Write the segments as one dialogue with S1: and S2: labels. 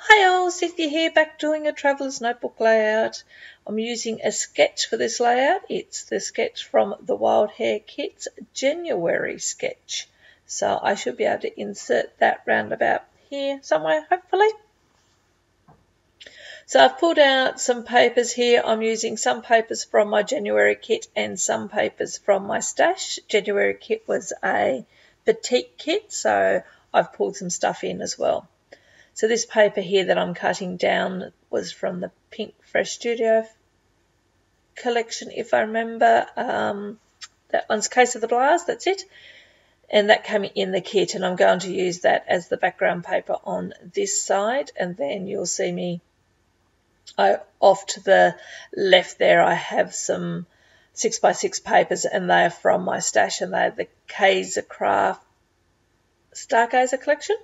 S1: Hi all, Cynthia here, back doing a traveller's notebook layout. I'm using a sketch for this layout. It's the sketch from the Wild Hare Kits January sketch. So I should be able to insert that round about here somewhere, hopefully. So I've pulled out some papers here. I'm using some papers from my January kit and some papers from my stash. January kit was a petite kit, so I've pulled some stuff in as well. So this paper here that I'm cutting down was from the Pink Fresh Studio collection, if I remember. That one's Case of the Blast, that's it. And that came in the kit, and I'm going to use that as the background paper on this side. And then you'll see me off to the left there. I have some 6x6 papers, and they are from my stash, and they're the Kaiser Craft Stargazer collection.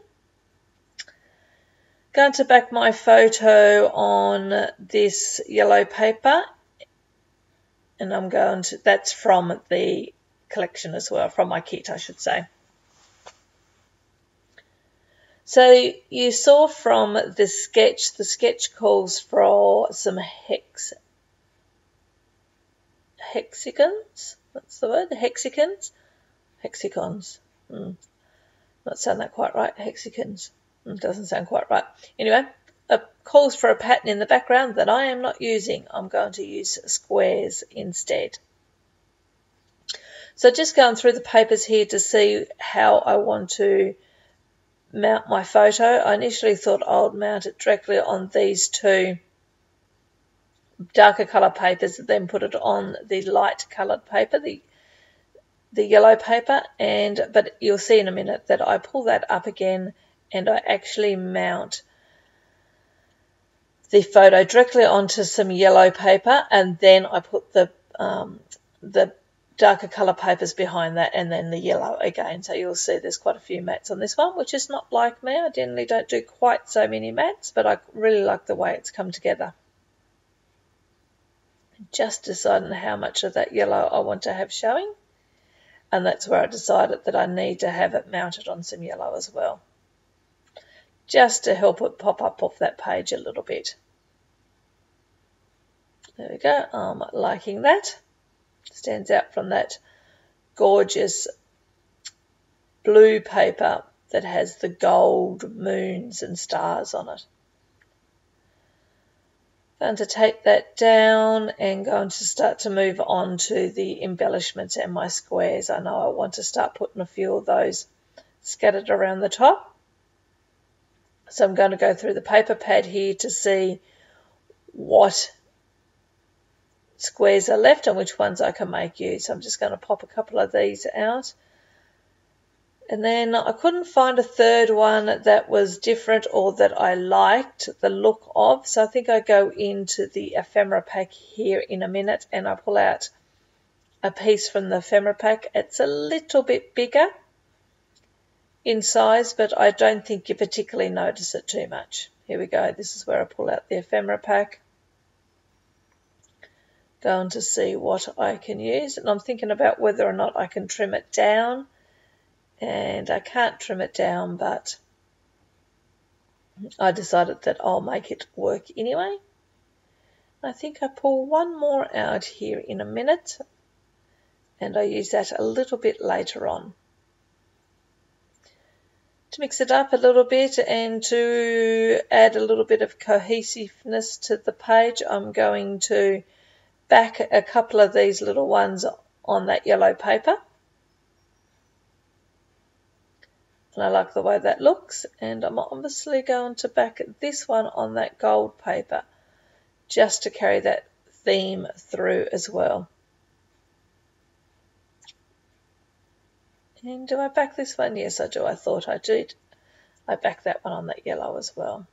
S1: Going to back my photo on this yellow paper, and I'm going to, that's from the collection as well, from my kit I should say. So you saw from the sketch calls for some hexagons, what's the word, hexagons, not saying that quite right, hexagons. Doesn't sound quite right. Anyway, calls for a pattern in the background that I am not using. I'm going to use squares instead. So just going through the papers here to see how I want to mount my photo. I initially thought I would mount it directly on these two darker colour papers, then put it on the light coloured paper, the yellow paper, but you'll see in a minute that I pull that up again and I actually mount the photo directly onto some yellow paper, and then I put the darker colour papers behind that, and then the yellow again. So you'll see there's quite a few mats on this one, which is not like me. I generally don't do quite so many mats, but I really like the way it's come together. Just deciding how much of that yellow I want to have showing, and that's where I decided that I need to have it mounted on some yellow as well, just to help it pop up off that page a little bit. There we go. I'm liking that. Stands out from that gorgeous blue paper that has the gold moons and stars on it. Going to take that down and going to start to move on to the embellishments and my squares. I know I want to start putting a few of those scattered around the top. So I'm going to go through the paper pad here to see what squares are left and which ones I can make use. So I'm just going to pop a couple of these out. And then I couldn't find a third one that was different or that I liked the look of. So I think I go into the ephemera pack here in a minute and I pull out a piece from the ephemera pack. It's a little bit bigger in size, but I don't think you particularly notice it too much. Here we go. This is where I pull out the ephemera pack. Going to see what I can use, and I'm thinking about whether or not I can trim it down, and I can't trim it down, but I decided that I'll make it work anyway. I think I pull one more out here in a minute, and I use that a little bit later on. To mix it up a little bit and to add a little bit of cohesiveness to the page, I'm going to back a couple of these little ones on that yellow paper. And I like the way that looks, and I'm obviously going to back this one on that gold paper just to carry that theme through as well. And do I back this one? Yes, I do. I thought I did. I back that one on that yellow as well.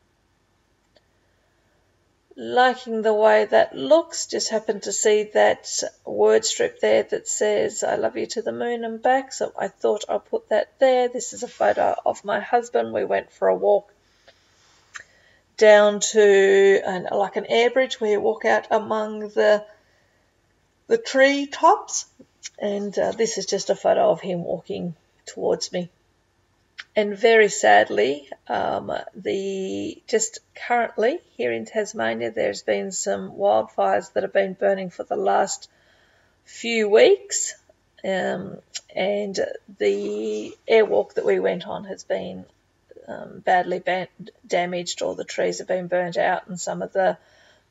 S1: Liking the way that looks. Just happened to see that word strip there that says I love you to the moon and back, so I thought I'll put that there. This is a photo of my husband. We went for a walk down to like an air bridge where you walk out among the tree tops, and this is just a photo of him walking towards me. And very sadly, just currently here in Tasmania, there's been some wildfires that have been burning for the last few weeks, and the airwalk that we went on has been badly damaged. All the trees have been burnt out, and some of the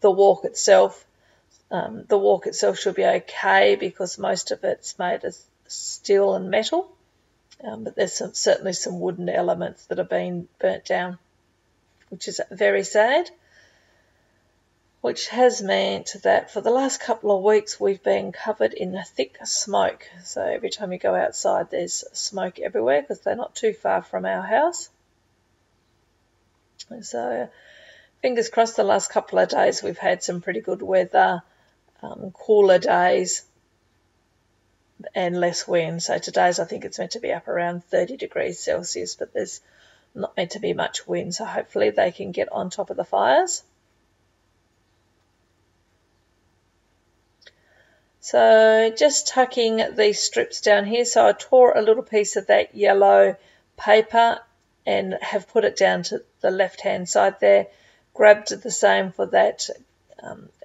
S1: walk itself. The walk itself should be okay because most of it's made of steel and metal, but there's certainly some wooden elements that have been burnt down, which is very sad, which has meant that for the last couple of weeks we've been covered in thick smoke. So every time you go outside there's smoke everywhere because they're not too far from our house. And so fingers crossed the last couple of days we've had some pretty good weather, cooler days and less wind. So today's, I think it's meant to be up around 30 degrees Celsius, but there's not meant to be much wind, so hopefully they can get on top of the fires. So just tucking these strips down here. So I tore a little piece of that yellow paper and have put it down to the left-hand side there. Grabbed the same for that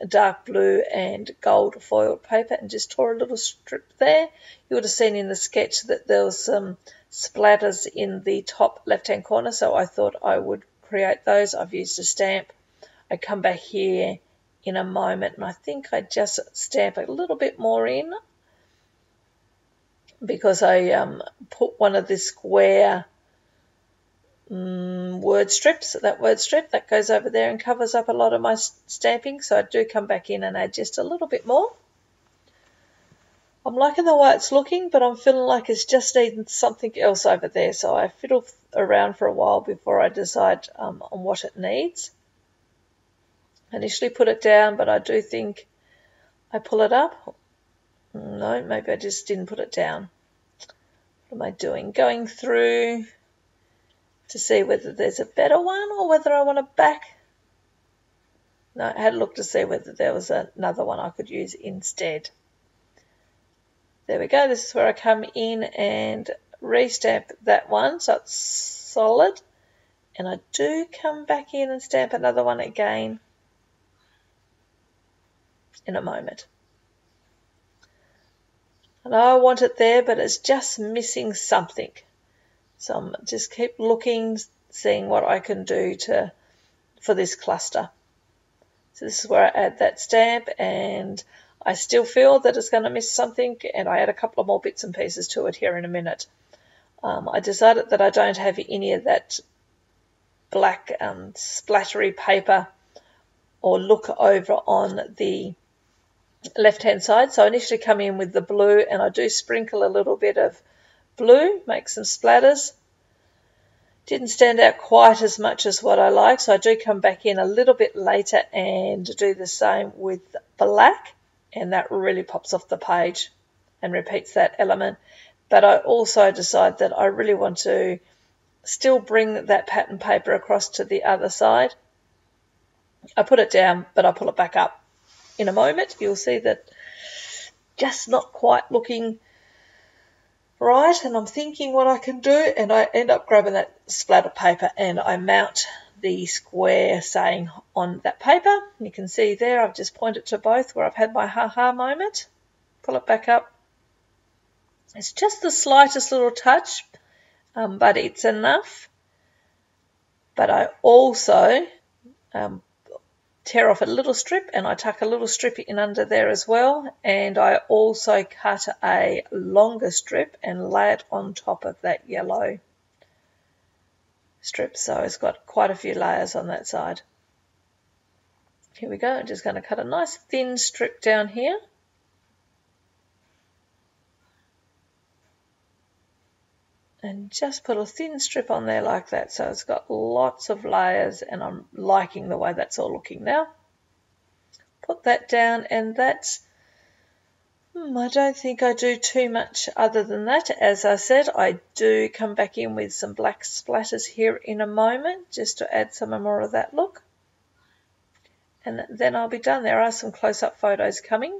S1: dark blue and gold foiled paper and just tore a little strip there. You would have seen in the sketch that there was some splatters in the top left-hand corner, so I thought I would create those. I've used a stamp. I come back here in a moment and I think I just stamp a little bit more in because I put one of the square word strips, that word strip that goes over there and covers up a lot of my stamping, so I do come back in and add just a little bit more. I'm liking the way it's looking, but I'm feeling like it's just needing something else over there, so I fiddle around for a while before I decide on what it needs. I initially put it down, but I do think I pull it up. No, maybe I just didn't put it down. What am I doing? Going through to see whether there's a better one or whether I want to back. No, I had a look to see whether there was another one I could use instead. There we go. This is where I come in and restamp that one so it's solid. And I do come back in and stamp another one again in a moment. And I want it there, but it's just missing something. So I'm just keep looking, seeing what I can do for this cluster. So this is where I add that stamp, and I still feel that it's going to miss something, and I add a couple of more bits and pieces to it here in a minute. I decided that I don't have any of that black splattery paper or look over on the left-hand side. So I initially come in with the blue, and I do sprinkle a little bit of blue, make some splatters. Didn't stand out quite as much as what I like, so I do come back in a little bit later and do the same with black, and that really pops off the page and repeats that element. But I also decide that I really want to still bring that pattern paper across to the other side. I put it down, but I pull it back up in a moment. You'll see that just not quite looking right, and I'm thinking what I can do, and I end up grabbing that splatter paper and I mount the square saying on that paper. You can see there I've just pointed to both where I've had my ha-ha moment. Pull it back up. It's just the slightest little touch, but it's enough. But I also tear off a little strip, and I tuck a little strip in under there as well, and I also cut a longer strip and lay it on top of that yellow strip, so it's got quite a few layers on that side. Here we go. I'm just going to cut a nice thin strip down here. And just put a thin strip on there like that, so it's got lots of layers, and I'm liking the way that's all looking now. Put that down, and that's, I don't think I do too much other than that. As I said, I do come back in with some black splatters here in a moment, just to add some more of that look. And then I'll be done. There are some close-up photos coming.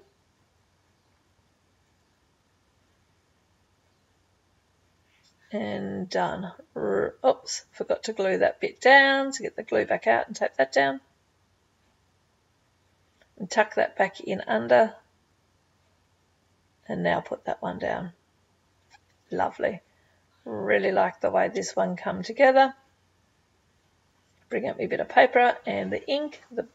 S1: and done. Oops, forgot to glue that bit down, so get the glue back out and tape that down. And tuck that back in under. And now put that one down. Lovely. Really like the way this one come together. Bring out my bit of paper and the ink, the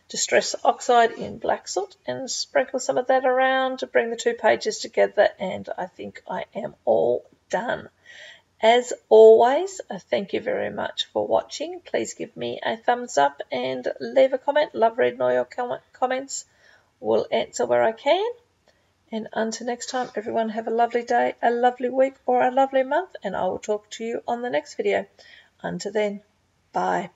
S1: Distress Oxide in Black Soot, and sprinkle some of that around to bring the 2 pages together, and I think I am all done. As always, thank you very much for watching. Please give me a thumbs up and leave a comment. Love reading all your comments. Will answer where I can. And until next time, everyone have a lovely day, a lovely week, or a lovely month, and I will talk to you on the next video. Until then, bye.